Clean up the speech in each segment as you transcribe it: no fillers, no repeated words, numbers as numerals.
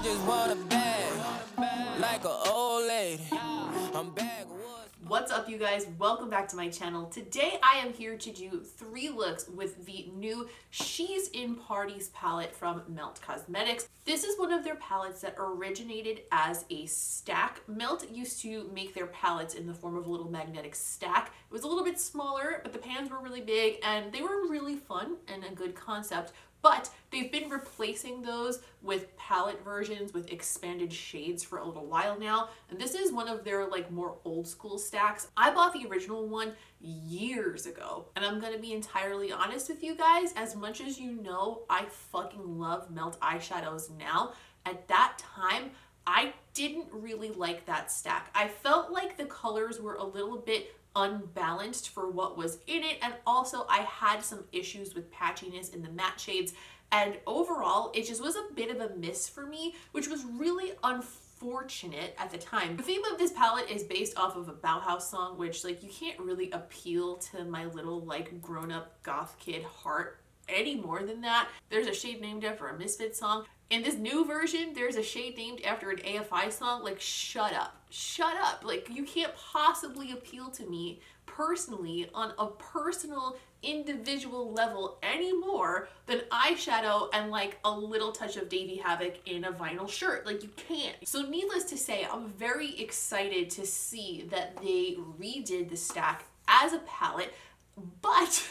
just want a bag, like an old lady. I'm back. What's up, you guys? Welcome back to my channel. Today I am here to do 3 looks with the new She's in Parties palette from Melt Cosmetics. This is one of their palettes that originated as a stack. Melt used to make their palettes in the form of a little magnetic stack. It was a little bit smaller, but the pans were really big and they were really fun and a good concept. But they've been replacing those with palette versions with expanded shades for a little while now. And this is one of their like more old school stacks. I bought the original one years ago. And I'm gonna be entirely honest with you guys, as much as you know, I fucking love Melt eyeshadows now. At that time, I didn't really like that stack. I felt like the colors were a little bit unbalanced for what was in it, and also I had some issues with patchiness in the matte shades, and overall it just was a bit of a miss for me, which was really unfortunate at the time. The theme of this palette is based off of a Bauhaus song, which like you can't really appeal to my little like grown-up goth kid heart any more than that. There's a shade named after a Misfits song. In this new version, there's a shade named after an AFI song. Like, shut up. Shut up. Like, you can't possibly appeal to me personally on a personal, individual level any more than eyeshadow and like a little touch of Davy Havoc in a vinyl shirt. Like, you can't. So needless to say, I'm very excited to see that they redid the stack as a palette, but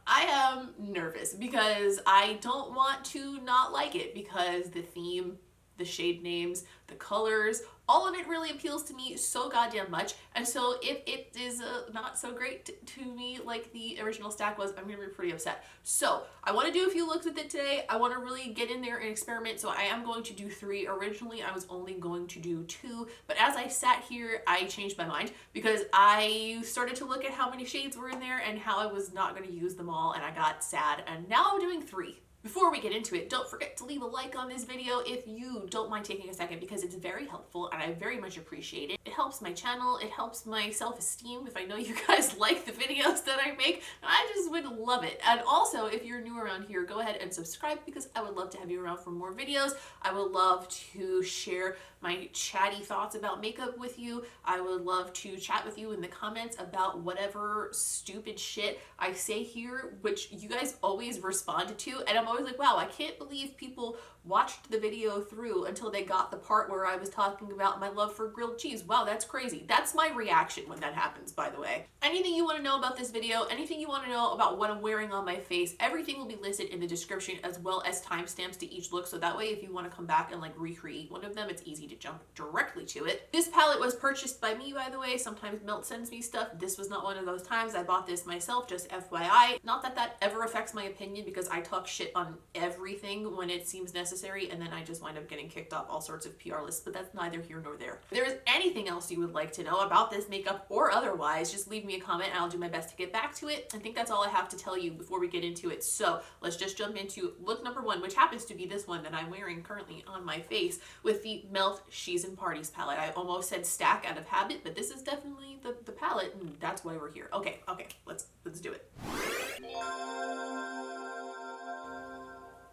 I am nervous because I don't want to not like it, because the theme, the shade names, the colors, all of it really appeals to me so goddamn much. And so if it is not so great to me like the original stack was, I'm gonna be pretty upset. So I want to do a few looks with it today. I want to really get in there and experiment. So I am going to do 3. Originally I was only going to do 2, but as I sat here I changed my mind because I started to look at how many shades were in there and how I was not going to use them all, and I got sad, and now I'm doing 3. Before we get into it, don't forget to leave a like on this video if you don't mind taking a second, because it's very helpful and I very much appreciate it. It helps my channel, it helps my self-esteem if I know you guys like the videos that I make, and I just would love it. And also, if you're new around here, go ahead and subscribe, because I would love to have you around for more videos. I would love to share my chatty thoughts about makeup with you. I would love to chat with you in the comments about whatever stupid shit I say here, which you guys always respond to, and I'm always like, wow, I can't believe people watched the video through until they got the part where I was talking about my love for grilled cheese. Wow, that's crazy. That's my reaction when that happens, by the way. Anything you want to know about this video, anything you want to know about what I'm wearing on my face, everything will be listed in the description, as well as timestamps to each look, so that way if you want to come back and like recreate one of them, it's easy to jump directly to it. This palette was purchased by me, by the way. Sometimes Melt sends me stuff. This was not one of those times. I bought this myself, just FYI. Not that that ever affects my opinion, because I talk shit on everything when it seems necessary, and then I just wind up getting kicked off all sorts of PR lists, but that's neither here nor there. If there is anything else you would like to know about this makeup or otherwise, just leave me a comment and I'll do my best to get back to it. I think that's all I have to tell you before we get into it. So let's just jump into look number 1, which happens to be this one that I'm wearing currently on my face with the Melt She's in Parties palette. I almost said stack out of habit, but this is definitely the palette, and that's why we're here. Okay, let's do it.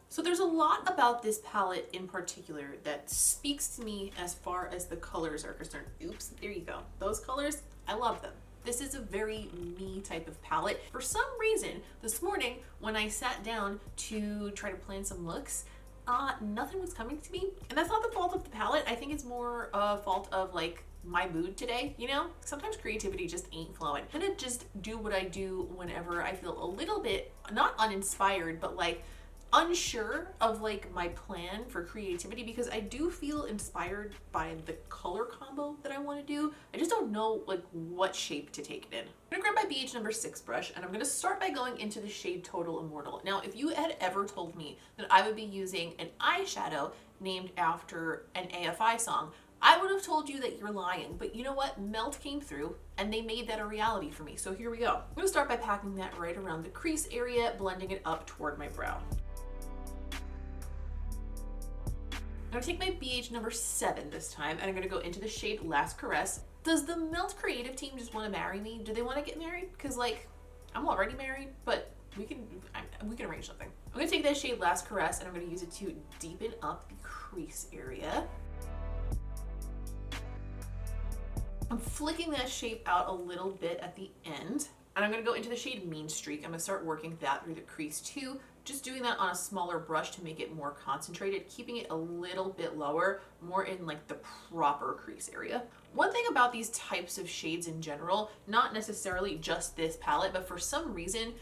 So there's a lot about this palette in particular that speaks to me as far as the colors are concerned. Oops, there you go. Those colors, I love them. This is a very me type of palette. For some reason, this morning when I sat down to try to plan some looks, nothing was coming to me. And that's not the fault of the palette. I think it's more a fault of like my mood today, you know? Sometimes creativity just ain't flowing. I'm gonna just do what I do whenever I feel a little bit, not uninspired, but like unsure of like my plan for creativity, because I do feel inspired by the color combo that I want to do. I just don't know like what shape to take it in. I'm gonna grab my BH number 6 brush, and I'm gonna start by going into the shade Total Immortal. Now, if you had ever told me that I would be using an eyeshadow named after an AFI song, I would have told you that you're lying, but you know what? Melt came through and they made that a reality for me. So here we go. I'm gonna start by packing that right around the crease area, blending it up toward my brow. I'm gonna take my BH number 7 this time, and I'm gonna go into the shade Last Caress. Does the Melt creative team just want to marry me? Do they want to get married? Because like, I'm already married, but we can arrange something. I'm gonna take that shade Last Caress and I'm gonna use it to deepen up the crease area. I'm flicking that shape out a little bit at the end. And I'm gonna go into the shade Mean Streak. I'm gonna start working that through the crease too. Just doing that on a smaller brush to make it more concentrated, keeping it a little bit lower, more in like the proper crease area. One thing about these types of shades in general, not necessarily just this palette, but for some reason,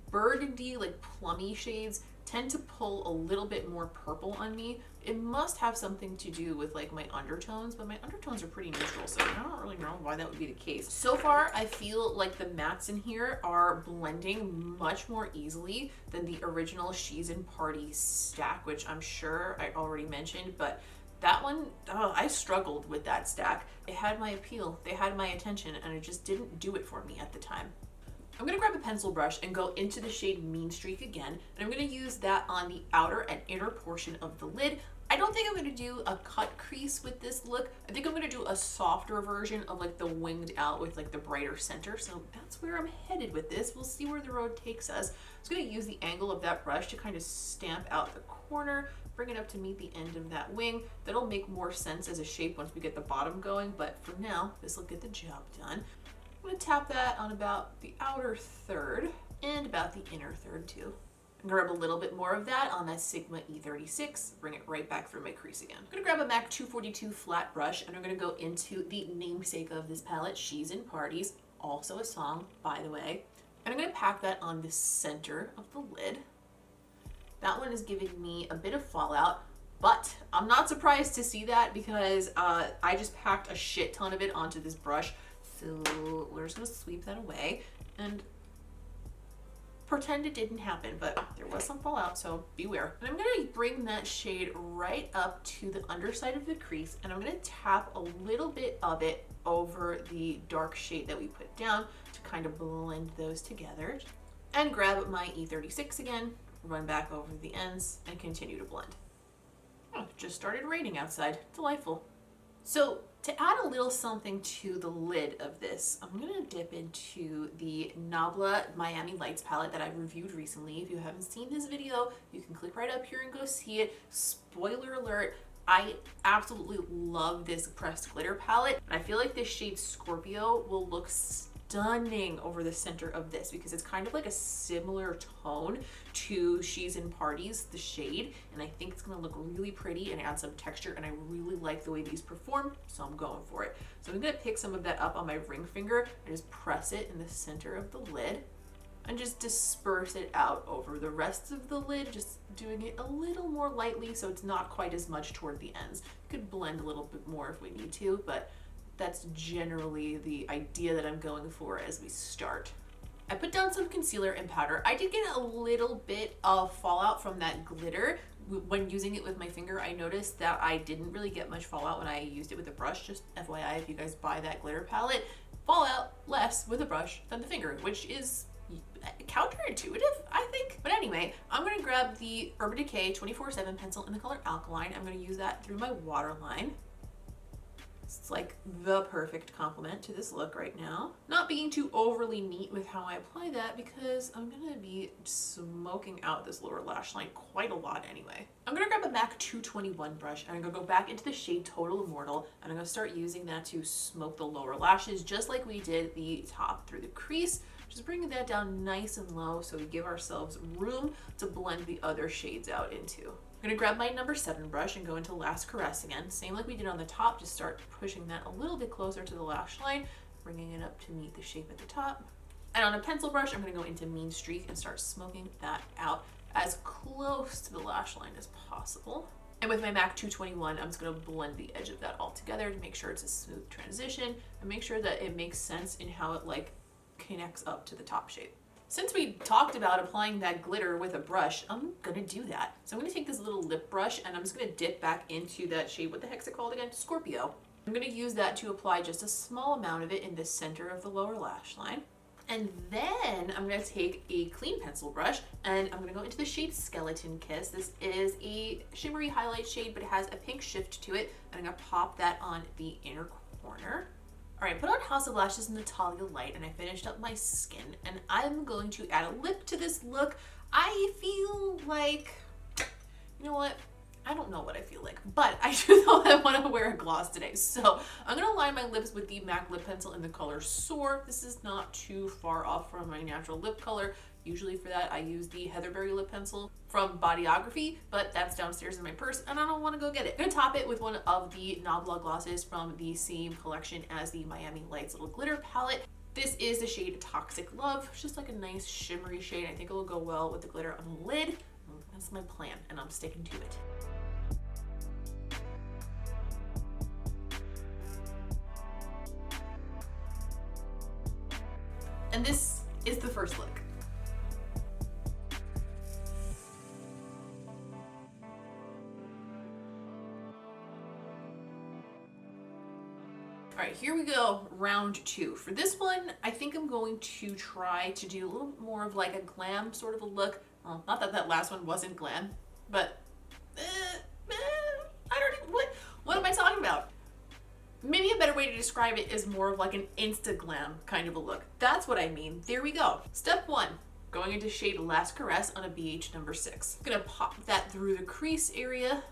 burgundy, like plummy shades tend to pull a little bit more purple on me. It must have something to do with like my undertones, but my undertones are pretty neutral, so I don't really know why that would be the case. So far, I feel like the mattes in here are blending much more easily than the original SHES in Party stack, which I'm sure I already mentioned, but that one, oh, I struggled with that stack. It had my appeal, they had my attention, and it just didn't do it for me at the time. I'm gonna grab a pencil brush and go into the shade Mean Streak again, and I'm gonna use that on the outer and inner portion of the lid. I don't think I'm gonna do a cut crease with this look. I think I'm gonna do a softer version of like the winged out with like the brighter center. So that's where I'm headed with this. We'll see where the road takes us. I'm just gonna use the angle of that brush to kind of stamp out the corner, bring it up to meet the end of that wing. That'll make more sense as a shape once we get the bottom going, but for now, this will get the job done. I'm gonna tap that on about the outer third and about the inner third too. And grab a little bit more of that on that Sigma E36, bring it right back through my crease again. I'm gonna grab a MAC 242 flat brush and I'm gonna go into the namesake of this palette, SHES in Parties, also a song, by the way. And I'm gonna pack that on the center of the lid. That one is giving me a bit of fallout, but I'm not surprised to see that because I just packed a shit ton of it onto this brush. So we're just gonna sweep that away and pretend it didn't happen, but there was some fallout, so beware. And I'm gonna bring that shade right up to the underside of the crease and I'm gonna tap a little bit of it over the dark shade that we put down to kind of blend those together. And grab my E36 again, run back over the ends and continue to blend. Oh, just started raining outside, delightful. So to add a little something to the lid of this, I'm gonna dip into the NABLA Miami Lights palette that I reviewed recently. If you haven't seen this video, you can click right up here and go see it. Spoiler alert, I absolutely love this pressed glitter palette. I feel like this shade Scorpio will look stunning over the center of this because it's kind of like a similar tone to SHES in Parties, the shade, and I think it's gonna look really pretty and add some texture, and I really like the way these perform, so I'm going for it. So I'm gonna pick some of that up on my ring finger and just press it in the center of the lid and just disperse it out over the rest of the lid, just doing it a little more lightly so it's not quite as much toward the ends. You could blend a little bit more if we need to, but that's generally the idea that I'm going for as we start. I put down some concealer and powder. I did get a little bit of fallout from that glitter. When using it with my finger, I noticed that I didn't really get much fallout when I used it with the brush. Just FYI, if you guys buy that glitter palette, fallout less with a brush than the finger, which is counterintuitive, I think. But anyway, I'm gonna grab the Urban Decay 24/7 pencil in the color Alkaline. I'm gonna use that through my waterline. It's like the perfect complement to this look right now. Not being too overly neat with how I apply that because I'm gonna be smoking out this lower lash line quite a lot anyway. I'm gonna grab a MAC 221 brush and I'm gonna go back into the shade Total Immortal and I'm gonna start using that to smoke the lower lashes just like we did the top through the crease. Just bringing that down nice and low so we give ourselves room to blend the other shades out into. I'm gonna grab my number 7 brush and go into Last Caress again. Same like we did on the top, just start pushing that a little bit closer to the lash line, bringing it up to meet the shape at the top. And on a pencil brush, I'm gonna go into Mean Streak and start smoking that out as close to the lash line as possible. And with my MAC 221, I'm just gonna blend the edge of that all together to make sure it's a smooth transition and make sure that it makes sense in how it like connects up to the top shape. Since we talked about applying that glitter with a brush, I'm gonna do that. So I'm gonna take this little lip brush and I'm just gonna dip back into that shade, what the heck's it called again? Scorpio. I'm gonna use that to apply just a small amount of it in the center of the lower lash line. And then I'm gonna take a clean pencil brush and I'm gonna go into the shade Skeleton Kiss. This is a shimmery highlight shade, but it has a pink shift to it. And I'm gonna pop that on the inner corner. All right, put on House of Lashes Natalia Light, and I finished up my skin, and I'm going to add a lip to this look. I feel like, you know what? I don't know what I feel like, but I do know I want to wear a gloss today. So I'm going to line my lips with the MAC lip pencil in the color SOAR. This is not too far off from my natural lip color. Usually for that, I use the Heatherberry lip pencil from Bodyography, but that's downstairs in my purse and I don't want to go get it. I'm going to top it with one of the NABLA glosses from the same collection as the Miami Lights little glitter palette. This is the shade Toxic Love. It's just like a nice shimmery shade. I think it will go well with the glitter on the lid. That's my plan and I'm sticking to it. And this is the first look. All right, here we go, round two. For this one, I think I'm going to try to do a little bit more of like a glam sort of a look. Well, not that that last one wasn't glam, but I don't know, what am I talking about? Maybe a better way to describe it is more of like an Insta glam kind of a look. That's what I mean. There we go. Step one, going into shade Last Caress on a BH number 6. I'm gonna pop that through the crease area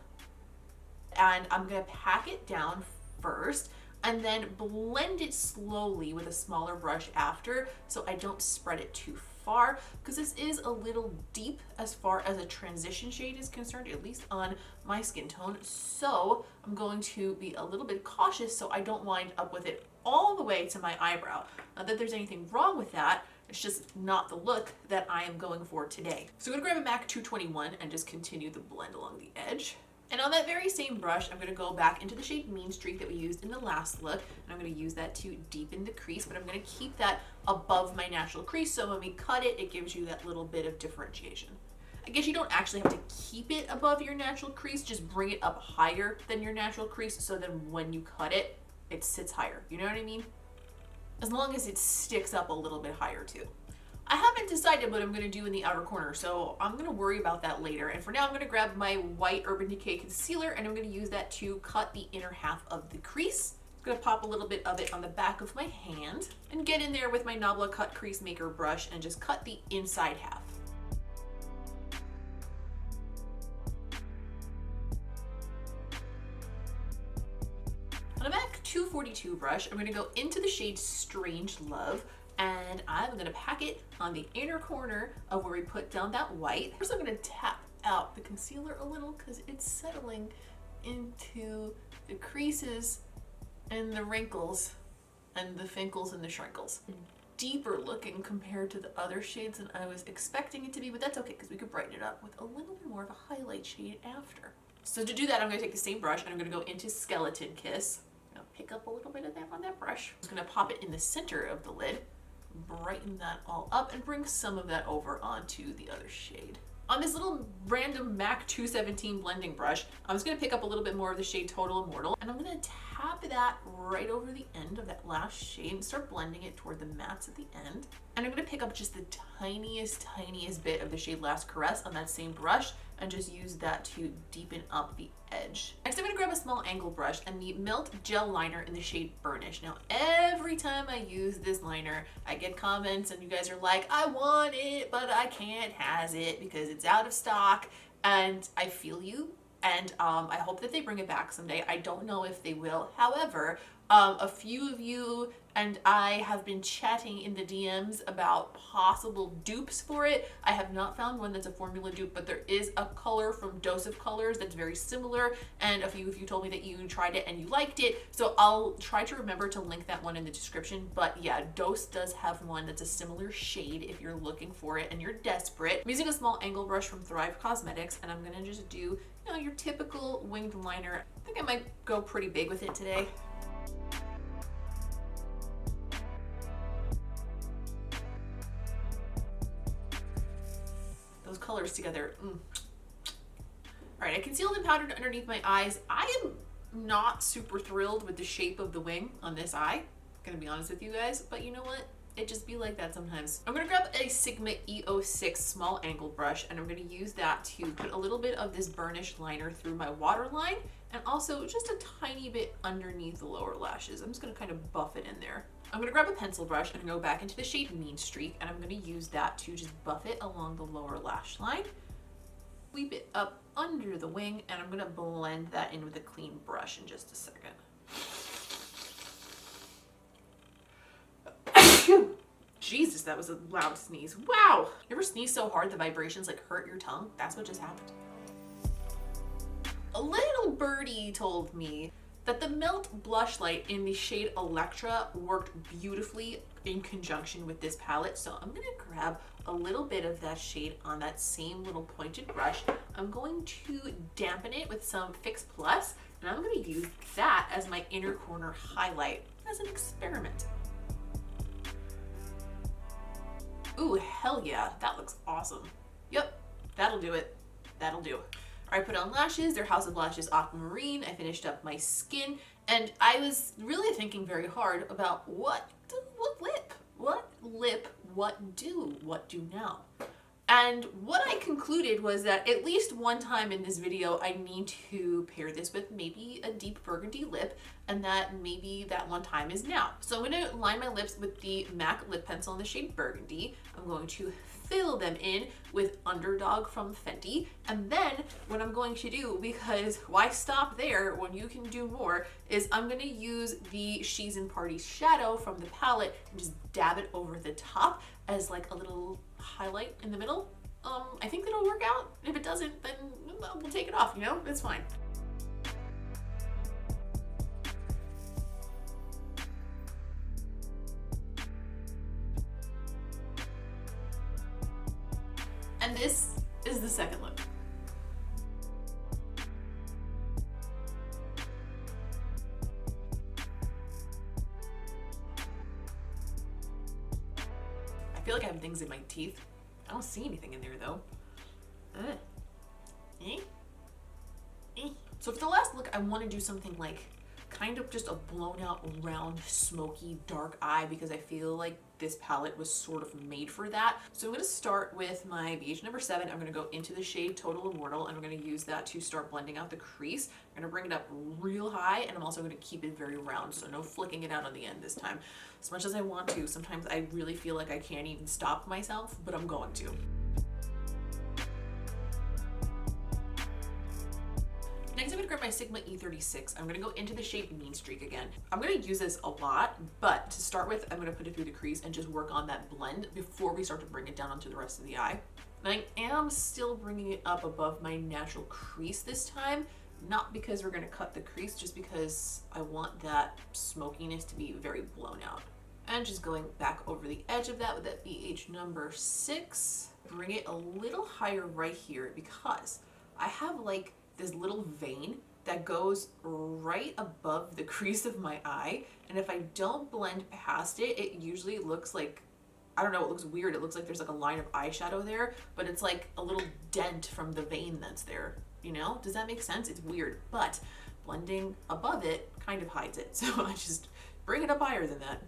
and I'm gonna pack it down first and then blend it slowly with a smaller brush after so I don't spread it too far because this is a little deep as far as a transition shade is concerned, at least on my skin tone. So I'm going to be a little bit cautious so I don't wind up with it all the way to my eyebrow. Not that there's anything wrong with that, it's just not the look that I am going for today. So I'm gonna grab a MAC 221 and just continue the blend along the edge. And on that very same brush, I'm gonna go back into the shade Mean Streak that we used in the last look, and I'm gonna use that to deepen the crease, but I'm gonna keep that above my natural crease, so when we cut it, it gives you that little bit of differentiation. I guess you don't actually have to keep it above your natural crease, just bring it up higher than your natural crease, so then when you cut it, it sits higher, you know what I mean? As long as it sticks up a little bit higher too. I haven't decided what I'm going to do in the outer corner, so I'm going to worry about that later. And for now, I'm going to grab my white Urban Decay concealer and I'm going to use that to cut the inner half of the crease. I'm going to pop a little bit of it on the back of my hand and get in there with my NABLA Cut Crease Maker brush and just cut the inside half. On a MAC 242 brush, I'm going to go into the shade Strange Love. And I'm gonna pack it on the inner corner of where we put down that white. First, I'm gonna tap out the concealer a little because it's settling into the creases and the wrinkles and the finkles and the shrinkles. Deeper looking compared to the other shades than I was expecting it to be, but that's okay because we could brighten it up with a little bit more of a highlight shade after. So to do that, I'm gonna take the same brush and I'm gonna go into Skeleton Kiss. I'm gonna pick up a little bit of that on that brush. I'm just gonna pop it in the center of the lid. Brighten that all up and bring some of that over onto the other shade. On this little random MAC 217 blending brush, I'm just going to pick up a little bit more of the shade Total Immortal and I'm going to tap that right over the end of that last shade and start blending it toward the mattes at the end. And I'm going to pick up just the tiniest bit of the shade Last Caress on that same brush and just use that to deepen up the edge. Next, I'm going to grab a small angle brush and the Melt Gel Liner in the shade Burnish. Now, every time I use this liner, I get comments and you guys are like, I want it, but I can't has it because it's out of stock. And I feel you. And I hope that they bring it back someday. I don't know if they will. However, a few of you and I have been chatting in the DMs about possible dupes for it. I have not found one that's a formula dupe, but there is a color from Dose of Colors that's very similar. And a few of you told me that you tried it and you liked it. So I'll try to remember to link that one in the description. But yeah, Dose does have one that's a similar shade if you're looking for it and you're desperate. I'm using a small angle brush from Thrive Cosmetics and I'm gonna just do, you know, your typical winged liner. I think I might go pretty big with it today. Those colors together. All right, I concealed and powdered underneath my eyes. I am not super thrilled with the shape of the wing on this eye, gonna be honest with you guys, but you know what? It just be like that sometimes. I'm gonna grab a Sigma E06 small angle brush and I'm gonna use that to put a little bit of this burnished liner through my waterline and also just a tiny bit underneath the lower lashes. I'm just gonna kind of buff it in there. I'm gonna grab a pencil brush and go back into the shade Mean Streak, and I'm gonna use that to just buff it along the lower lash line. Sweep it up under the wing, and I'm gonna blend that in with a clean brush in just a second. Jesus, that was a loud sneeze. Wow! You ever sneeze so hard the vibrations like hurt your tongue? That's what just happened. A little birdie told me that the Melt Blush Light in the shade Electra worked beautifully in conjunction with this palette. So I'm gonna grab a little bit of that shade on that same little pointed brush. I'm going to dampen it with some Fix Plus, and I'm gonna use that as my inner corner highlight as an experiment. Ooh, hell yeah, that looks awesome. Yep, that'll do it. That'll do. I put on lashes, they're House of Lashes Aquamarine. I finished up my skin, and I was really thinking very hard about what do now. And what I concluded was that at least one time in this video, I need to pair this with maybe a deep burgundy lip, and that maybe that one time is now. So I'm gonna line my lips with the MAC lip pencil in the shade Burgundy. I'm going to fill them in with Underdog from Fenty. And then what I'm going to do, because why stop there when you can do more, is I'm gonna use the She's in Party shadow from the palette and just dab it over the top as like a little highlight in the middle. I think that'll work out. If it doesn't, then we'll take it off, you know? It's fine. And this is the second look. I feel like I have things in my teeth. I don't see anything in there though. So for the last look, I want to do something like kind of just a blown out, round, smoky, dark eye, because I feel like this palette was sort of made for that. So I'm going to start with my BH number 7. I'm going to go into the shade Total Immortal, and I'm going to use that to start blending out the crease. I'm going to bring it up real high, and I'm also going to keep it very round, so no flicking it out on the end this time. As much as I want to, sometimes I really feel like I can't even stop myself, but I'm going to. Next, I'm gonna grab my Sigma E36. I'm gonna go into the shade Mean Streak again. I'm gonna use this a lot, but to start with, I'm gonna put it through the crease and just work on that blend before we start to bring it down onto the rest of the eye. And I am still bringing it up above my natural crease this time, not because we're gonna cut the crease, just because I want that smokiness to be very blown out. And just going back over the edge of that with that BH number 6, bring it a little higher right here, because I have like this little vein that goes right above the crease of my eye, and if I don't blend past it, it usually looks like, I don't know, it looks weird. It looks like there's like a line of eyeshadow there, but it's like a little dent from the vein that's there, you know? Does that make sense? It's weird, but blending above it kind of hides it, so I just bring it up higher than that.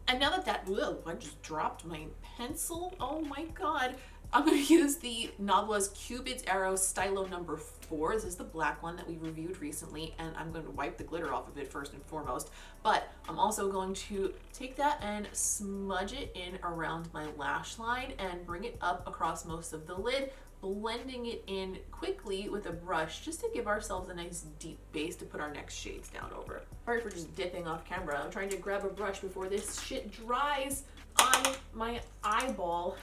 And now that whoa, I just dropped my pencil, oh my god. I'm going to use the NABLA's Cupid's Arrow Stylo number 4. This is the black one that we reviewed recently, and I'm going to wipe the glitter off of it first and foremost. But I'm also going to take that and smudge it in around my lash line and bring it up across most of the lid, blending it in quickly with a brush just to give ourselves a nice deep base to put our next shades down over. Sorry for just dipping off camera. I'm trying to grab a brush before this shit dries on my eyeball.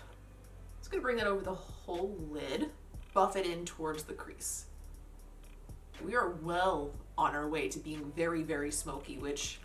Just gonna bring that over the whole lid, buff it in towards the crease. We are well on our way to being very, very smoky, which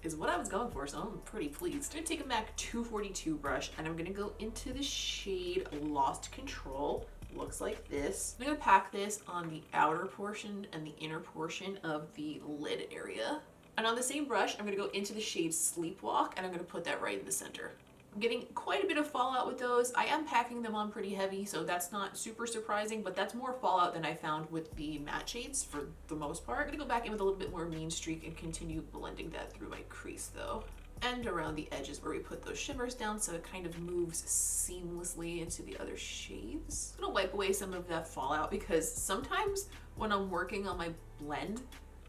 is what I was going for, so I'm pretty pleased. I'm gonna take a MAC 242 brush, and I'm gonna go into the shade Lost Control. Looks like this. I'm gonna pack this on the outer portion and the inner portion of the lid area. And on the same brush, I'm gonna go into the shade Sleepwalk, and I'm gonna put that right in the center. I'm getting quite a bit of fallout with those. I am packing them on pretty heavy, so that's not super surprising, but that's more fallout than I found with the matte shades for the most part. I'm gonna go back in with a little bit more Mean Streak and continue blending that through my crease though. and around the edges where we put those shimmers down so it kind of moves seamlessly into the other shades. I'm gonna wipe away some of that fallout because sometimes when I'm working on my blend,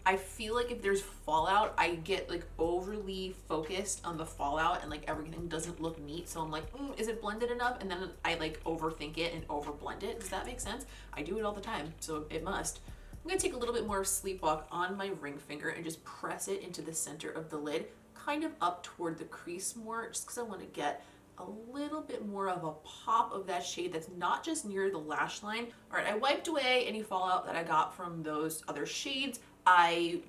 I feel like if there's fallout, I get like overly focused on the fallout and like everything doesn't look neat. So I'm like, is it blended enough? And then I like overthink it and over blend it. Does that make sense? I do it all the time, so it must. I'm gonna take a little bit more Sleepwalk on my ring finger and just press it into the center of the lid, kind of up toward the crease more, just because I want to get a little bit more of a pop of that shade that's not just near the lash line. All right, I wiped away any fallout that I got from those other shades. I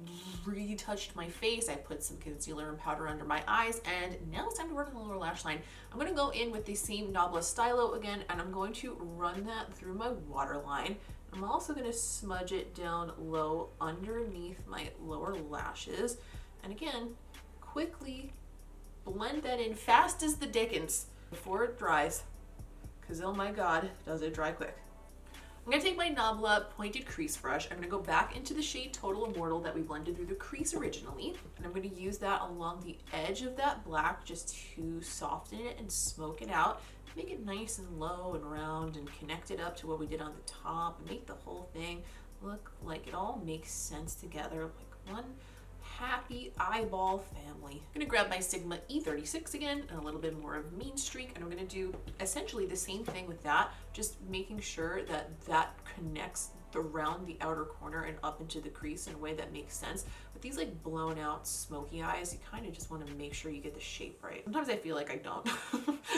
retouched my face, I put some concealer and powder under my eyes, and now it's time to work on the lower lash line. I'm going to go in with the same NABLA STYLO again, and I'm going to run that through my waterline. I'm also going to smudge it down low underneath my lower lashes, and again, quickly blend that in fast as the dickens before it dries, because oh my god, does it dry quick. I'm going to take my NABLA pointed crease brush. I'm going to go back into the shade Total Immortal that we blended through the crease originally. And I'm going to use that along the edge of that black just to soften it and smoke it out. Make it nice and low and round and connect it up to what we did on the top and make the whole thing look like it all makes sense together, like one happy eyeball family. I'm gonna grab my Sigma E36 again and a little bit more of Mean Streak, and I'm gonna do essentially the same thing with that, just making sure that that connects around the outer corner and up into the crease in a way that makes sense. With these like blown out smoky eyes, you kind of just want to make sure you get the shape right. Sometimes I feel like I don't.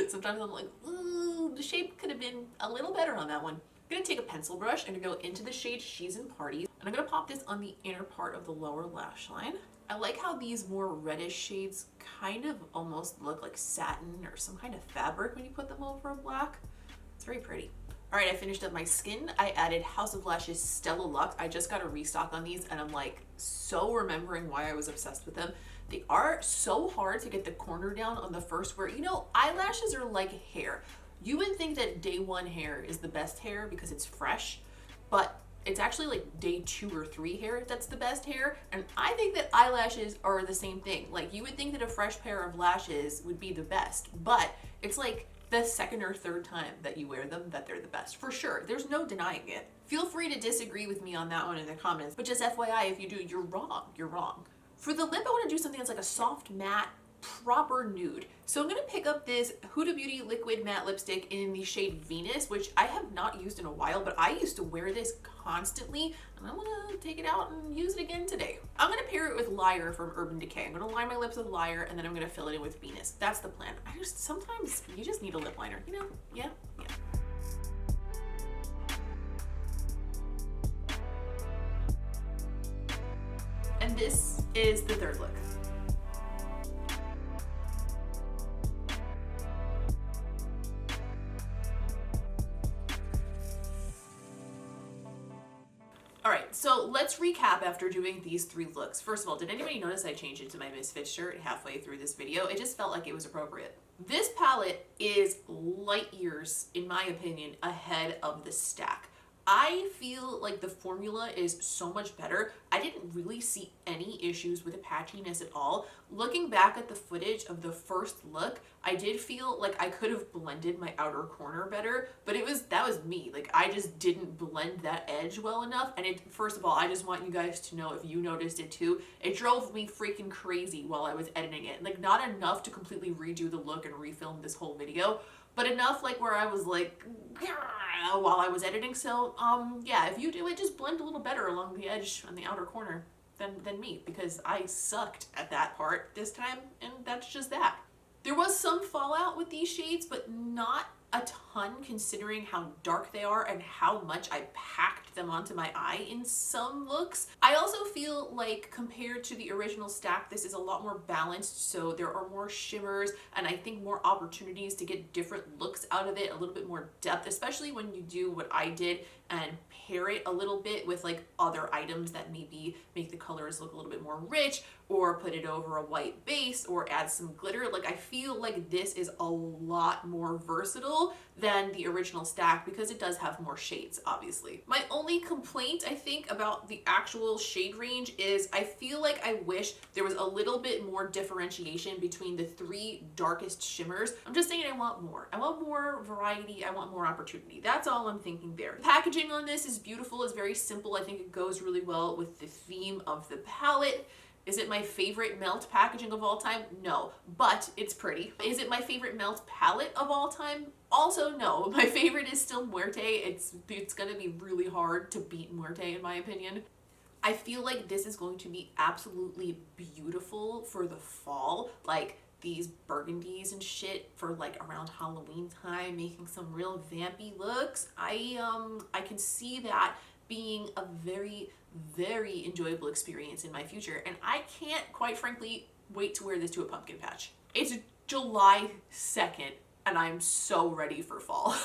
Sometimes I'm like, ooh, the shape could have been a little better on that one. I'm gonna take a pencil brush and go into the shade She's in Parties, and I'm gonna pop this on the inner part of the lower lash line. I like how these more reddish shades kind of almost look like satin or some kind of fabric when you put them over a black. It's very pretty. All right, I finished up my skin. I added House of Lash's Stella Luxe. I just got a restock on these and I'm like so remembering why I was obsessed with them. They are so hard to get the corner down on the first wear. You know, eyelashes are like hair. You would think that day one hair is the best hair because it's fresh, but it's actually like day 2 or 3 hair that's the best hair. And I think that eyelashes are the same thing. Like you would think that a fresh pair of lashes would be the best, but it's like the second or third time that you wear them that they're the best, for sure. There's no denying it. Feel free to disagree with me on that one in the comments, but just FYI, if you do, you're wrong. You're wrong. For the lip, I want to do something that's like a soft matte, proper nude. So I'm going to pick up this Huda Beauty liquid matte lipstick in the shade Venus, which I have not used in a while, but I used to wear this constantly, and I want to take it out and use it again today. I'm going to pair it with Liar from Urban Decay. I'm going to line my lips with Liar, and then I'm going to fill it in with Venus. That's the plan. Sometimes you just need a lip liner, you know? Yeah. And this is the third look. All right, so let's recap after doing these 3 looks. First of all, did anybody notice I changed it to my Misfits shirt halfway through this video? It just felt like it was appropriate. This palette is light years, in my opinion, ahead of the stack. I feel like the formula is so much better. I didn't really see any issues with the patchiness at all. Looking back at the footage of the first look, I did feel like I could have blended my outer corner better, but that was me. Like I just didn't blend that edge well enough. And first of all, I just want you guys to know, if you noticed it too, it drove me freaking crazy while I was editing it. Like not enough to completely redo the look and refilm this whole video, but enough like where I was like, while I was editing. So yeah, if you do it, just blend a little better along the edge on the outer corner than me, because I sucked at that part this time, and that's just that. There was some fallout with these shades, but not a ton considering how dark they are and how much I packed them onto my eye in some looks. I also feel like compared to the original stack, this is a lot more balanced, so there are more shimmers and I think more opportunities to get different looks out of it, a little bit more depth, especially when you do what I did and pair it a little bit with like other items that maybe make the colors look a little bit more rich, or put it over a white base, or add some glitter. Like I feel like this is a lot more versatile than than the original stack because it does have more shades, obviously. My only complaint, I think, about the actual shade range is I feel like I wish there was a little bit more differentiation between the 3 darkest shimmers. I'm just saying I want more. I want more variety. I want more opportunity. That's all I'm thinking there. The packaging on this is beautiful. It's very simple. I think it goes really well with the theme of the palette. Is it my favorite melt packaging of all time? No, but it's pretty. Is it my favorite melt palette of all time? Also no. My favorite is still Muerte. It's gonna be really hard to beat Muerte in my opinion. I feel like this is going to be absolutely beautiful for the fall. Like these burgundies and shit for like around Halloween time, making some real vampy looks. I can see that being a very, very enjoyable experience in my future, and I can't, quite frankly, wait to wear this to a pumpkin patch. It's July 2nd, and I'm so ready for fall.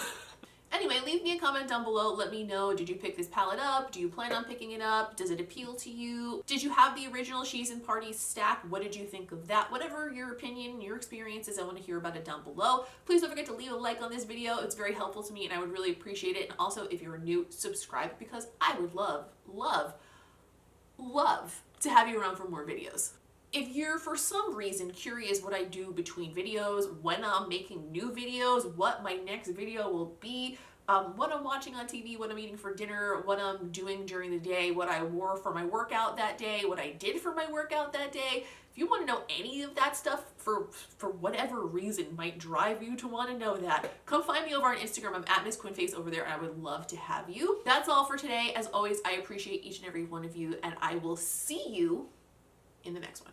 Anyway, leave me a comment down below. Let me know, did you pick this palette up? Do you plan on picking it up? Does it appeal to you? Did you have the original SHES in Parties stack? What did you think of that? Whatever your opinion, your experiences, I want to hear about it down below. Please don't forget to leave a like on this video. It's very helpful to me and I would really appreciate it. And also, if you're new, subscribe because I would love, love, love to have you around for more videos. If you're for some reason curious what I do between videos, when I'm making new videos, what my next video will be, what I'm watching on TV, what I'm eating for dinner, what I'm doing during the day, what I wore for my workout that day, what I did for my workout that day, if you want to know any of that stuff for whatever reason might drive you to want to know that, come find me over on Instagram. I'm at Miss Quinface over there and I would love to have you. That's all for today. As always, I appreciate each and every one of you and I will see you in the next one.